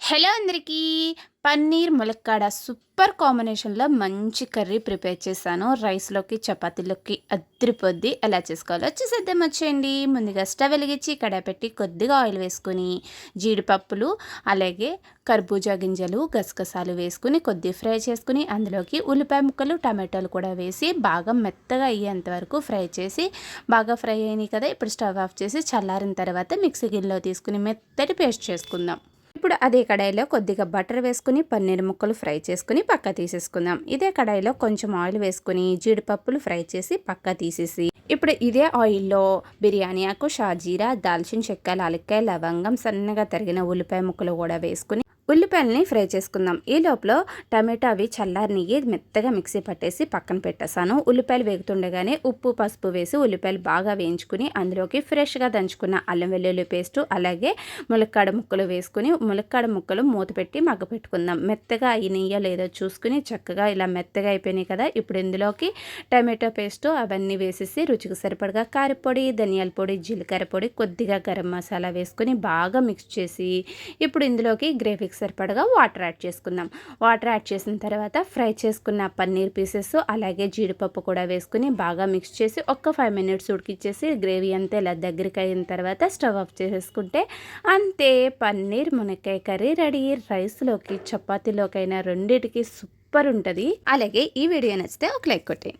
Hello అందరికీ పన్నీర్ ములక్కాడ super కాంబినేషన్లో మంచి కర్రీ ప్రిపేర్ చేశాను. రైస్లోకి చపాతీలోకి అదిరిపోద్ది. ఎలా చేసుకోవాలో చూసేద్దాం వచ్చేయండి. ముందుగా స్టవ్ వెలిగించి కడాయి పెట్టి కొద్దిగా ఆయిల్ వేసుకుని జీడిపప్పులు అలాగే కర్బూజా గింజలు గసగసాలు వేసుకుని కొద్దిగా ఫ్రై చేసుకుని అందులోకి ఉల్లిపాయ ముక్కలు టమాటాలు కూడా వేసి బాగా మెత్తగా అయ్యేంత వరకు ఫ్రై చేసి బాగా ఫ్రై అయినాయి కదా. ఇప్పుడు స్టవ్ ఆఫ్ చేసి చల్లారిన తర్వాత మిక్సీ గిన్నెలో తీసుకుని మెత్తటి పేస్ట్ చేసుకుందాం. ఇప్పుడు అదే కడాయిలో కొద్దిగా బటర్ వేసుకుని పన్నీర్ ముక్కలు ఫ్రై చేసుకుని పక్క తీసేసుకుందాం. ఇదే కడాయిలో కొంచెం ఆయిల్ వేసుకుని జీడిపప్పులు ఫ్రై చేసి పక్క తీసేసి ఇప్పుడు ఇదే ఆయిల్లో బిర్యానీ ఆకు షాజీరా దాల్చిన చెక్క లాలిక్కాయ లవంగం సన్నగా తరిగిన ఉల్లిపాయ ముక్కలు కూడా వేసుకుని ఉల్లిపాయలని ఫ్రై చేసుకుందాం. ఈ లోపల టమాటా అవి చల్లారినవి మెత్తగా మిక్సీ పట్టేసి పక్కన పెట్టేసాను. ఉల్లిపాయలు వేగుతుండగానే ఉప్పు పసుపు వేసి ఉల్లిపాయలు బాగా వేయించుకుని అందులోకి ఫ్రెష్గా దంచుకున్న అల్లం వెల్లుల్లి పేస్టు అలాగే ములక్కాడ ముక్కలు వేసుకుని ములక్కాడ ముక్కలు మూత పెట్టి మగ్గపెట్టుకుందాం. మెత్తగా అయినాయో లేదో చూసుకుని చక్కగా ఇలా మెత్తగా అయిపోయినాయి కదా. ఇప్పుడు ఇందులోకి టమాటో పేస్టు అవన్నీ వేసేసి రుచికి సరిపడగా కారపొడి ధనియాల పొడి జీలకర్ర పొడి కొద్దిగా గరం మసాలా వేసుకుని బాగా మిక్స్ చేసి ఇప్పుడు ఇందులోకి గ్రేవీ సరిపడగా వాటర్ యాడ్ చేసుకుందాం. వాటర్ యాడ్ చేసిన తర్వాత ఫ్రై చేసుకున్న పన్నీర్ పీసెస్ అలాగే జీడిపప్పు కూడా వేసుకుని బాగా మిక్స్ చేసి ఒక్క 5 మినిట్స్ ఉడికిచ్చేసి గ్రేవీ అంతా ఇలా దగ్గరికి అయిన తర్వాత స్టవ్ ఆఫ్ చేసేసుకుంటే అంతే పన్నీర్ మునక్కాయ కర్రీ రెడీ. రైస్లోకి చపాతీలోకైనా రెండింటికి సూపర్ ఉంటుంది. అలాగే ఈ వీడియో నచ్చితే ఒక లైక్ కొట్టండి.